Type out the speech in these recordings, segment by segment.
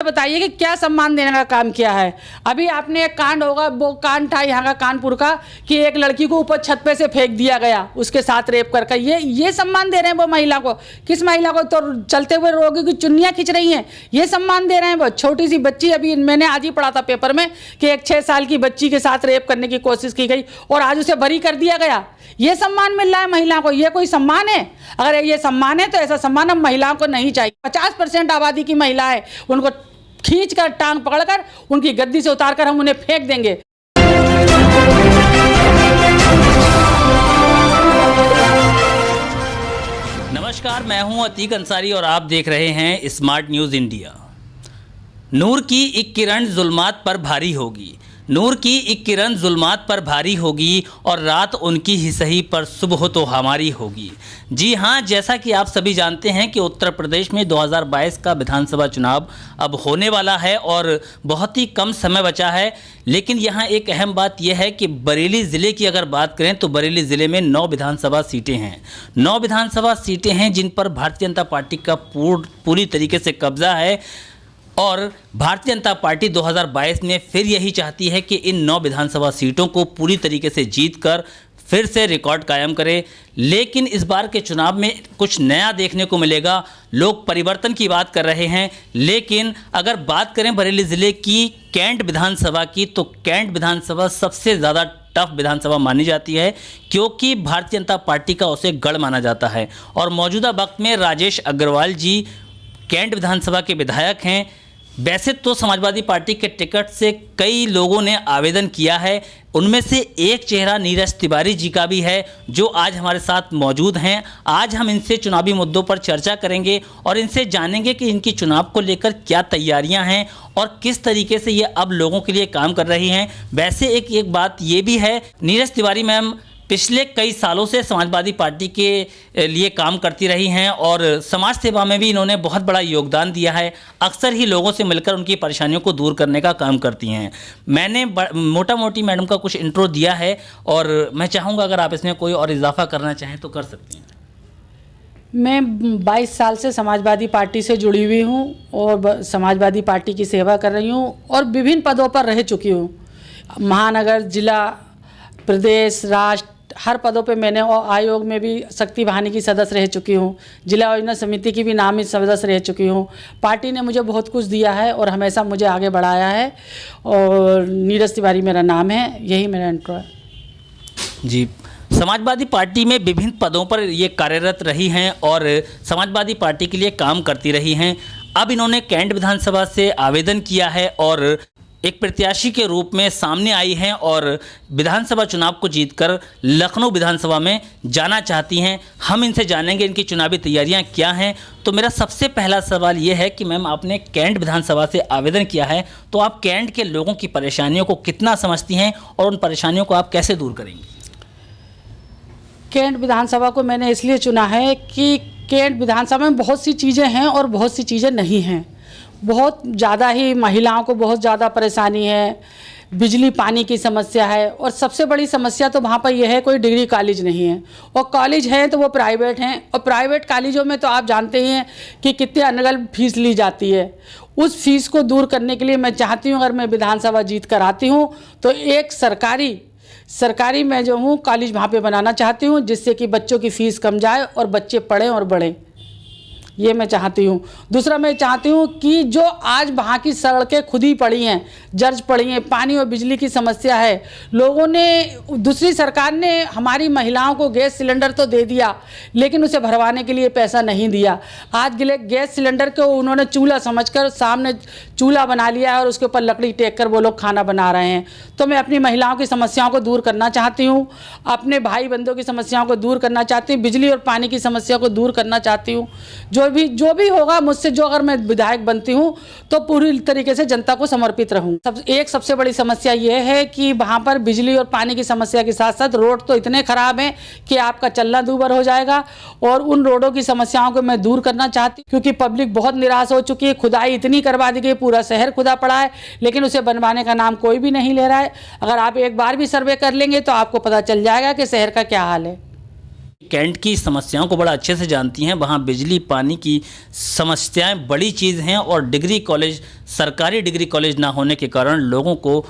बताइए कि क्या सम्मान देने का काम किया है। अभी आपने एक कांड होगा, वो कांड था यहाँ का कानपुर का, कि एक लड़की को ऊपर छत पे से फेंक दिया गया, उसके साथ रेप करके। ये सम्मान दे रहे हैं वो महिला को? किस महिला को? तो चलते हुए रोगी की चुन्नियाँ खींच रही हैं, ये सम्मान दे रहे हैं वो? छोटी सी बच्ची, अभी मैंने आज ही पढ़ा था पेपर में कि एक 6 साल की बच्ची के साथ रेप करने की कोशिश की गई और आज उसे बरी कर दिया गया। ये सम्मान मिल रहा है महिला को? ये कोई सम्मान है? अगर ये सम्मान है तो ऐसा सम्मान हम महिलाओं को नहीं चाहिए। 50% आबादी की महिला है, उनको खींचकर टांग पकड़कर उनकी गद्दी से उतारकर हम उन्हें फेंक देंगे। नमस्कार, मैं हूं अतीक अंसारी और आप देख रहे हैं स्मार्ट न्यूज़ इंडिया। नूर की एक किरण जुल्मात पर भारी होगी, नूर की एक किरण जुल्मात पर भारी होगी और रात उनकी ही सही पर सुबह तो हमारी होगी। जी हां, जैसा कि आप सभी जानते हैं कि उत्तर प्रदेश में 2022 का विधानसभा चुनाव अब होने वाला है और बहुत ही कम समय बचा है। लेकिन यहां एक अहम बात यह है कि बरेली ज़िले की अगर बात करें तो बरेली ज़िले में 9 विधानसभा सीटें हैं। 9 विधानसभा सीटें हैं जिन पर भारतीय जनता पार्टी का पूरी तरीके से कब्जा है और भारतीय जनता पार्टी 2022 में फिर यही चाहती है कि इन 9 विधानसभा सीटों को पूरी तरीके से जीतकर फिर से रिकॉर्ड कायम करे। लेकिन इस बार के चुनाव में कुछ नया देखने को मिलेगा। लोग परिवर्तन की बात कर रहे हैं, लेकिन अगर बात करें बरेली ज़िले की कैंट विधानसभा की, तो कैंट विधानसभा सबसे ज़्यादा टफ विधानसभा मानी जाती है क्योंकि भारतीय जनता पार्टी का उसे गढ़ माना जाता है। और मौजूदा वक्त में राजेश अग्रवाल जी कैंट विधानसभा के विधायक हैं। वैसे तो समाजवादी पार्टी के टिकट से कई लोगों ने आवेदन किया है, उनमें से एक चेहरा नीरज तिवारी जी का भी है जो आज हमारे साथ मौजूद हैं। आज हम इनसे चुनावी मुद्दों पर चर्चा करेंगे और इनसे जानेंगे कि इनकी चुनाव को लेकर क्या तैयारियां हैं और किस तरीके से ये अब लोगों के लिए काम कर रही हैं। वैसे एक बात ये भी है, नीरज तिवारी मैम पिछले कई सालों से समाजवादी पार्टी के लिए काम करती रही हैं और समाज सेवा में भी इन्होंने बहुत बड़ा योगदान दिया है। अक्सर ही लोगों से मिलकर उनकी परेशानियों को दूर करने का काम करती हैं। मैंने मोटा मोटी मैडम का कुछ इंट्रो दिया है और मैं चाहूँगा अगर आप इसमें कोई और इजाफा करना चाहें तो कर सकती हैं। मैं 22 साल से समाजवादी पार्टी से जुड़ी हुई हूँ और समाजवादी पार्टी की सेवा कर रही हूँ और विभिन्न पदों पर रह चुकी हूँ। महानगर, जिला, प्रदेश, राष्ट्र, हर पदों पे मैंने, और आयोग में भी शक्ति वाहिनी की सदस्य रह चुकी हूँ, जिला योजना समिति की भी नामित सदस्य रह चुकी हूँ। पार्टी ने मुझे बहुत कुछ दिया है और हमेशा मुझे आगे बढ़ाया है और नीरज तिवारी मेरा नाम है। यही मेरा इंट्रो है जी। समाजवादी पार्टी में विभिन्न पदों पर ये कार्यरत रही हैं और समाजवादी पार्टी के लिए काम करती रही हैं। अब इन्होंने कैंट विधानसभा से आवेदन किया है और एक प्रत्याशी के रूप में सामने आई हैं और विधानसभा चुनाव को जीतकर लखनऊ विधानसभा में जाना चाहती हैं। हम इनसे जानेंगे इनकी चुनावी तैयारियां क्या हैं। तो मेरा सबसे पहला सवाल ये है कि मैम, आपने कैंट विधानसभा से आवेदन किया है, तो आप कैंट के लोगों की परेशानियों को कितना समझती हैं और उन परेशानियों को आप कैसे दूर करेंगी? कैंट विधानसभा को मैंने इसलिए चुना है कि कैंट विधानसभा में बहुत सी चीज़ें हैं और बहुत सी चीज़ें नहीं हैं। बहुत ज़्यादा ही महिलाओं को बहुत ज़्यादा परेशानी है, बिजली पानी की समस्या है और सबसे बड़ी समस्या तो वहाँ पर यह है, कोई डिग्री कॉलेज नहीं है और कॉलेज हैं तो वो प्राइवेट हैं और प्राइवेट कॉलेजों में तो आप जानते ही हैं कि कितने अनगल फीस ली जाती है। उस फीस को दूर करने के लिए मैं चाहती हूँ, अगर मैं विधानसभा जीत कर आती हूँ तो एक सरकारी मैं जो हूँ कॉलेज वहाँ पे बनाना चाहती हूँ, जिससे कि बच्चों की फ़ीस कम जाए और बच्चे पढ़ें और बढ़ें। ये मैं चाहती हूँ। दूसरा, मैं चाहती हूँ कि जो आज वहाँ की सड़कें खुद ही पड़ी हैं, जर्ज पड़ी हैं, पानी और बिजली की समस्या है। लोगों ने, दूसरी सरकार ने हमारी महिलाओं को गैस सिलेंडर तो दे दिया लेकिन उसे भरवाने के लिए पैसा नहीं दिया। आज गैस सिलेंडर को उन्होंने चूल्हा समझकर सामने चूल्हा बना लिया है और उसके ऊपर लकड़ी टेक कर वो लोग खाना बना रहे हैं। तो मैं अपनी महिलाओं की समस्याओं को दूर करना चाहती हूँ, अपने भाई बंधुओं की समस्याओं को दूर करना चाहती हूँ, बिजली और पानी की समस्या को दूर करना चाहती हूँ। जो भी होगा मुझसे, जो अगर मैं विधायक बनती हूँ तो पूरी तरीके से जनता को समर्पित रहूँ। सबसे बड़ी समस्या ये है कि वहाँ पर बिजली और पानी की समस्या के साथ साथ रोड तो इतने ख़राब हैं कि आपका चलना दूभर हो जाएगा और उन रोडों की समस्याओं को मैं दूर करना चाहती हूँ क्योंकि पब्लिक बहुत निराश हो चुकी है। खुदाई इतनी करवा दी गई, पूरा शहर खुदा पड़ा है लेकिन उसे बनवाने का नाम कोई भी नहीं ले रहा है। अगर आप एक बार भी सर्वे कर लेंगे तो आपको पता चल जाएगा कि शहर का क्या हाल है। कैंट की समस्याओं को बड़ा अच्छे से जानती हैं। वहाँ बिजली पानी की समस्याएं बड़ी चीज़ हैं और डिग्री कॉलेज, सरकारी डिग्री कॉलेज ना होने के कारण लोगों को,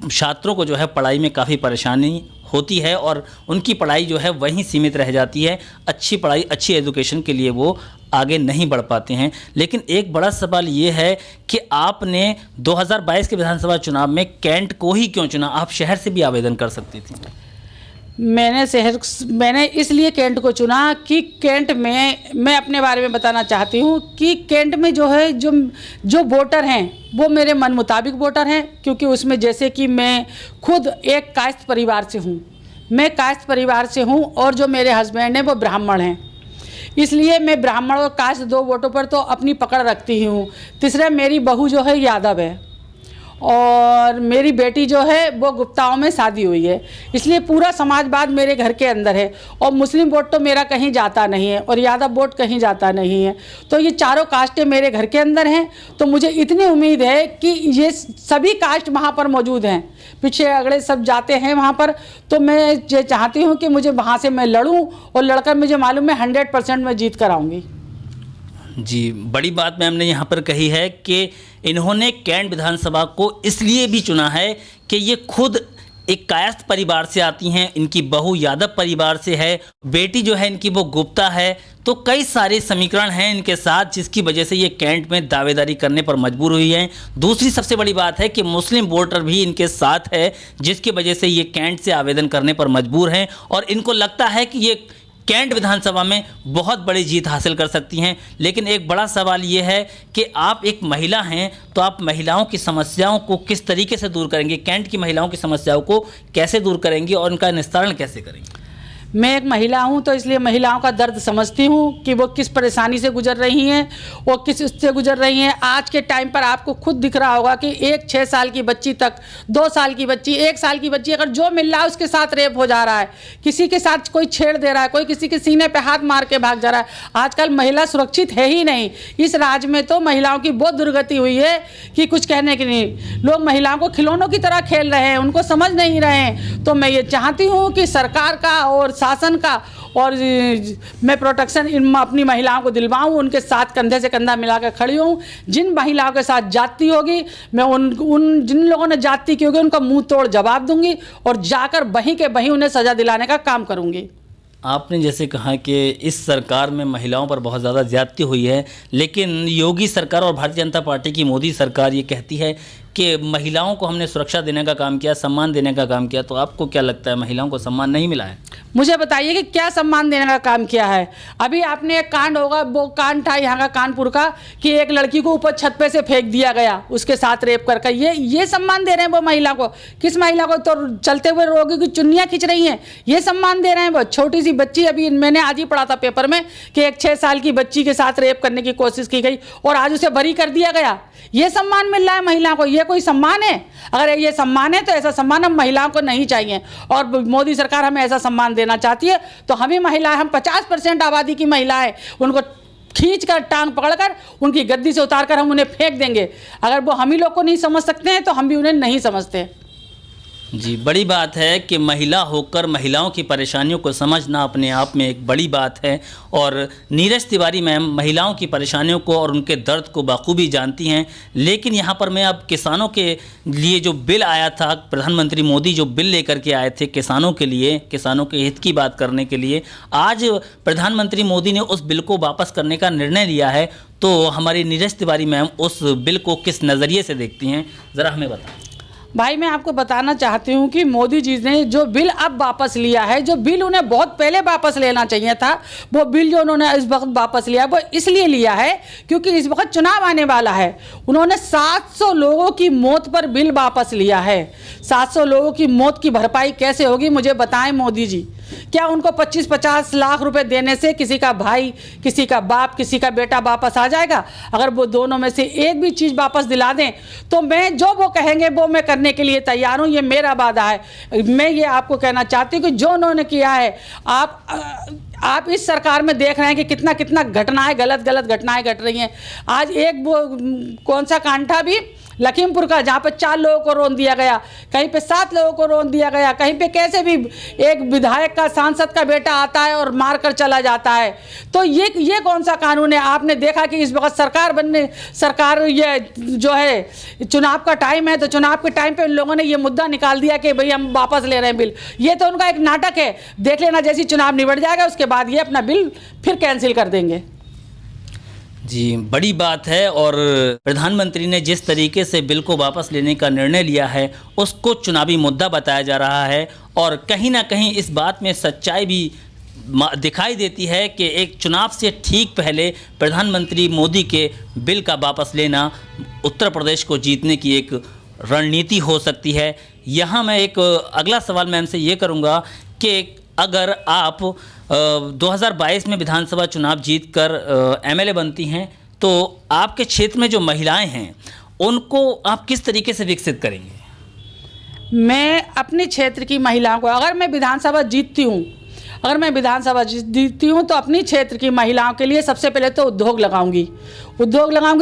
छात्रों को जो है पढ़ाई में काफ़ी परेशानी होती है और उनकी पढ़ाई जो है वहीं सीमित रह जाती है। अच्छी पढ़ाई, अच्छी एजुकेशन के लिए वो आगे नहीं बढ़ पाते हैं। लेकिन एक बड़ा सवाल ये है कि आपने 2022 के विधानसभा चुनाव में कैंट को ही क्यों चुना? आप शहर से भी आवेदन कर सकती थी। मैंने इसलिए कैंट को चुना कि कैंट में, मैं अपने बारे में बताना चाहती हूँ कि कैंट में जो है जो वोटर हैं वो मेरे मन मुताबिक वोटर हैं, क्योंकि उसमें जैसे कि मैं खुद एक कायस्थ परिवार से हूँ, मैं कायस्थ परिवार से हूँ और जो मेरे हस्बैंड हैं वो ब्राह्मण हैं, इसलिए मैं ब्राह्मण और कायस्थ दो वोटों पर तो अपनी पकड़ रखती हूँ। तीसरा, मेरी बहू जो है यादव है और मेरी बेटी जो है वो गुप्ताओं में शादी हुई है, इसलिए पूरा समाजवाद मेरे घर के अंदर है और मुस्लिम वोट तो मेरा कहीं जाता नहीं है और यादव वोट कहीं जाता नहीं है। तो ये चारों कास्टें मेरे घर के अंदर हैं, तो मुझे इतनी उम्मीद है कि ये सभी कास्ट वहाँ पर मौजूद हैं, पीछे अगले सब जाते हैं वहाँ पर। तो मैं ये चाहती हूँ कि मुझे वहाँ से मैं लड़ूँ और लड़कर मुझे मालूम है 100% मैं जीत कर आऊँगी। जी, बड़ी बात मैम ने यहाँ पर कही है कि इन्होंने कैंट विधानसभा को इसलिए भी चुना है कि ये खुद एक कायस्थ परिवार से आती हैं, इनकी बहू यादव परिवार से है, बेटी जो है इनकी वो गुप्ता है। तो कई सारे समीकरण हैं इनके साथ जिसकी वजह से ये कैंट में दावेदारी करने पर मजबूर हुई हैं। दूसरी सबसे बड़ी बात है कि मुस्लिम वोटर भी इनके साथ है, जिसकी वजह से ये कैंट से आवेदन करने पर मजबूर हैं और इनको लगता है कि ये कैंट विधानसभा में बहुत बड़ी जीत हासिल कर सकती हैं। लेकिन एक बड़ा सवाल ये है कि आप एक महिला हैं, तो आप महिलाओं की समस्याओं को किस तरीके से दूर करेंगे? कैंट की महिलाओं की समस्याओं को कैसे दूर करेंगी और उनका निस्तारण कैसे करेंगे? मैं एक महिला हूं, तो इसलिए महिलाओं का दर्द समझती हूं कि वो किस परेशानी से गुजर रही हैं, वो किस उससे गुजर रही हैं। आज के टाइम पर आपको खुद दिख रहा होगा कि एक 6 साल की बच्ची तक, 2 साल की बच्ची, 1 साल की बच्ची, अगर जो मिल रहा है उसके साथ रेप हो जा रहा है, किसी के साथ कोई छेड़ दे रहा है, कोई किसी के सीने पे हाथ मार के भाग जा रहा है। आजकल महिला सुरक्षित है ही नहीं। इस राज्य में तो महिलाओं की बहुत दुर्गति हुई है कि कुछ कहने की नहीं। लोग महिलाओं को खिलौनों की तरह खेल रहे हैं, उनको समझ नहीं रहे हैं। तो मैं ये चाहती हूँ कि सरकार का और शासन का और मैं प्रोटेक्शन अपनी महिलाओं को दिलवाऊं, उनके साथ कंधे से कंधा मिलाकर खड़ी हूँ। जिन महिलाओं के साथ जाति होगी, मैं उन जिन लोगों ने जाति की होगी उनका मुंह तोड़ जवाब दूंगी और जाकर वहीं के वहीं उन्हें सजा दिलाने का काम करूंगी। आपने जैसे कहा कि इस सरकार में महिलाओं पर बहुत ज़्यादा ज्यादती हुई है, लेकिन योगी सरकार और भारतीय जनता पार्टी की मोदी सरकार ये कहती है कि महिलाओं को हमने सुरक्षा देने का काम किया, सम्मान देने का काम किया। तो आपको क्या लगता है, महिलाओं को सम्मान नहीं मिला है? मुझे बताइए कि क्या सम्मान देने का काम किया है? अभी आपने एक कांड होगा, वो कांड था यहाँ का कानपुर का, कि एक लड़की को ऊपर छत पे से फेंक दिया गया, उसके साथ रेप करके। ये सम्मान दे रहे हैं वो महिला को? किस महिला को? तो चलते हुए रोगी की चुन्नियाँ खींच रही हैं, ये सम्मान दे रहे हैं वो? छोटी सी बच्ची, अभी मैंने आज ही पढ़ा था पेपर में कि एक 6 साल की बच्ची के साथ रेप करने की कोशिश की गई और आज उसे बरी कर दिया गया। ये सम्मान मिल रहा है महिलाओं को? ये कोई सम्मान है? अगर ये सम्मान है तो ऐसा सम्मान हम महिलाओं को नहीं चाहिए और मोदी सरकार हमें ऐसा सम्मान देना चाहती है। तो हम ही महिलाएं, हम 50% आबादी की महिलाएं, उनको खींच कर, टांग पकड़कर, उनकी गद्दी से उतारकर हम उन्हें फेंक देंगे। अगर वो हम ही लोग को नहीं समझ सकते हैं तो हम भी उन्हें नहीं समझते। जी, बड़ी बात है कि महिला होकर महिलाओं की परेशानियों को समझना अपने आप में एक बड़ी बात है और नीरज तिवारी मैम महिलाओं की परेशानियों को और उनके दर्द को बखूबी जानती हैं। लेकिन यहाँ पर मैं अब किसानों के लिए जो बिल आया था, प्रधानमंत्री मोदी जो बिल लेकर के आए थे किसानों के लिए, किसानों के हित की बात करने के लिए, आज प्रधानमंत्री मोदी ने उस बिल को वापस करने का निर्णय लिया है। तो हमारी नीरज तिवारी मैम उस बिल को किस नज़रिए से देखती हैं, ज़रा हमें बताएं। भाई, मैं आपको बताना चाहती हूँ कि मोदी जी ने जो बिल अब वापस लिया है, जो बिल उन्हें बहुत पहले वापस लेना चाहिए था, वो बिल जो उन्होंने इस वक्त वापस लिया वो इसलिए लिया है क्योंकि इस वक्त चुनाव आने वाला है। उन्होंने 700 लोगों की मौत पर बिल वापस लिया है। 700 लोगों की मौत की भरपाई कैसे होगी, मुझे बताएं मोदी जी। क्या उनको 25-50 लाख रुपए देने से किसी का भाई, किसी का बाप, किसी का बेटा वापस आ जाएगा? अगर वो दोनों में से एक भी चीज़ वापस दिला दें तो मैं जो वो कहेंगे वो मैं करने के लिए तैयार हूँ। ये मेरा वादा है। मैं ये आपको कहना चाहती हूँ कि जो उन्होंने किया है, आप इस सरकार में देख रहे हैं कि कितना कितना घटनाएं, गलत घटनाएं घट रही हैं। आज एक वो कौन सा कांड था, भी लखीमपुर का, जहाँ पे 4 लोगों को रोन दिया गया, कहीं पे 7 लोगों को रोन दिया गया, कहीं पे कैसे भी एक विधायक का, सांसद का बेटा आता है और मार कर चला जाता है। तो ये कौन सा कानून है? आपने देखा कि इस वक्त सरकार ये जो है चुनाव का टाइम है, तो चुनाव के टाइम पे उन लोगों ने ये मुद्दा निकाल दिया कि भाई हम वापस ले रहे हैं बिल। ये तो उनका एक नाटक है। देख लेना, जैसी चुनाव निबट जाएगा उसके बाद ये अपना बिल फिर कैंसिल कर देंगे। जी, बड़ी बात है। और प्रधानमंत्री ने जिस तरीके से बिल को वापस लेने का निर्णय लिया है उसको चुनावी मुद्दा बताया जा रहा है, और कहीं ना कहीं इस बात में सच्चाई भी दिखाई देती है कि एक चुनाव से ठीक पहले प्रधानमंत्री मोदी के बिल का वापस लेना उत्तर प्रदेश को जीतने की एक रणनीति हो सकती है। यहाँ मैं एक अगला सवाल मैम से ये करूँगा कि अगर आप 2022 में विधानसभा चुनाव जीतकर एमएलए बनती हैं, तो आपके क्षेत्र में जो महिलाएं हैं उनको आप किस तरीके से विकसित करेंगे? मैं अपने क्षेत्र की महिलाओं को, अगर मैं विधानसभा जीतती हूँ तो अपनी क्षेत्र की महिलाओं के लिए सबसे पहले तो उद्योग लगाऊंगी,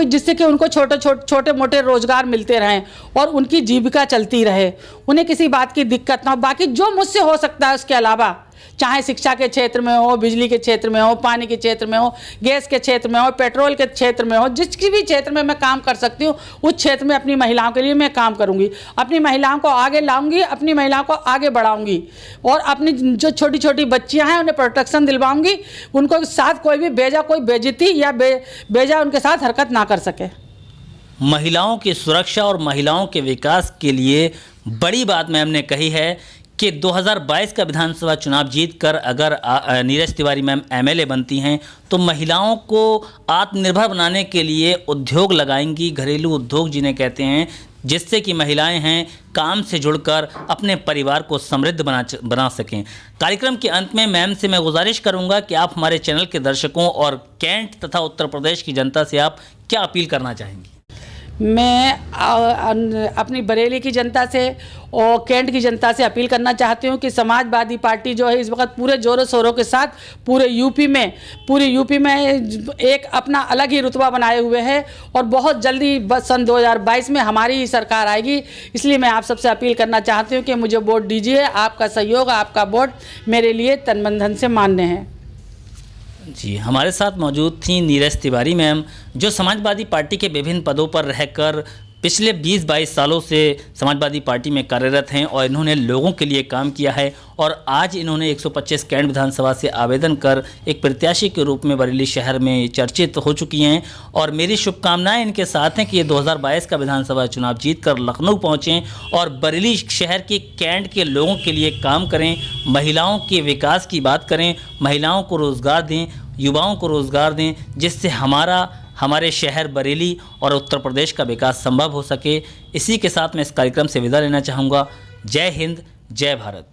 जिससे कि उनको छोटे मोटे रोजगार मिलते रहें और उनकी जीविका चलती रहे, उन्हें किसी बात की दिक्कत ना हो। बाकी जो मुझसे हो सकता है उसके अलावा, चाहे शिक्षा के क्षेत्र में हो, बिजली के क्षेत्र में हो, पानी के क्षेत्र में हो, गैस के क्षेत्र में हो, पेट्रोल के क्षेत्र में हो, जिस भी क्षेत्र में मैं काम कर सकती हूँ उस क्षेत्र में अपनी महिलाओं के लिए मैं काम करूँगी। अपनी महिलाओं को आगे लाऊंगी, अपनी महिलाओं को आगे बढ़ाऊंगी, और अपनी जो छोटी छोटी बच्चियाँ हैं उन्हें प्रोटेक्शन दिलवाऊंगी। उनको साथ कोई बेइज्जती या बेजा उनके साथ हरकत ना कर सके। महिलाओं की सुरक्षा और महिलाओं के विकास के लिए बड़ी बात मैम ने कही है कि 2022 का विधानसभा चुनाव जीतकर अगर नीरज तिवारी मैम एमएलए बनती हैं तो महिलाओं को आत्मनिर्भर बनाने के लिए उद्योग लगाएंगी, घरेलू उद्योग जिन्हें कहते हैं, जिससे कि महिलाएं हैं काम से जुड़कर अपने परिवार को समृद्ध बना सकें। कार्यक्रम के अंत में मैम से मैं गुजारिश करूंगा कि आप हमारे चैनल के दर्शकों और कैंट तथा उत्तर प्रदेश की जनता से आप क्या अपील करना चाहेंगी? मैं अपनी बरेली की जनता से और कैंट की जनता से अपील करना चाहती हूँ कि समाजवादी पार्टी जो है इस वक्त पूरे ज़ोरों शोरों के साथ पूरे यूपी में एक अपना अलग ही रुतबा बनाए हुए है, और बहुत जल्दी सन 2022 में हमारी ही सरकार आएगी। इसलिए मैं आप सबसे अपील करना चाहती हूँ कि मुझे वोट दीजिए। आपका सहयोग, आपका वोट मेरे लिए तन मन धन से मान्य है। जी, हमारे साथ मौजूद थी नीरज तिवारी मैम, जो समाजवादी पार्टी के विभिन्न पदों पर रहकर पिछले 20-22 सालों से समाजवादी पार्टी में कार्यरत हैं और इन्होंने लोगों के लिए काम किया है, और आज इन्होंने 125 कैंट विधानसभा से आवेदन कर एक प्रत्याशी के रूप में बरेली शहर में चर्चित हो चुकी हैं। और मेरी शुभकामनाएं इनके साथ हैं कि ये 2022 का विधानसभा चुनाव जीतकर लखनऊ पहुँचें और बरेली शहर के कैंट के लोगों के लिए काम करें, महिलाओं के विकास की बात करें, महिलाओं को रोज़गार दें, युवाओं को रोज़गार दें, जिससे हमारे शहर बरेली और उत्तर प्रदेश का विकास संभव हो सके। इसी के साथ मैं इस कार्यक्रम से विदा लेना चाहूँगा। जय हिंद, जय भारत।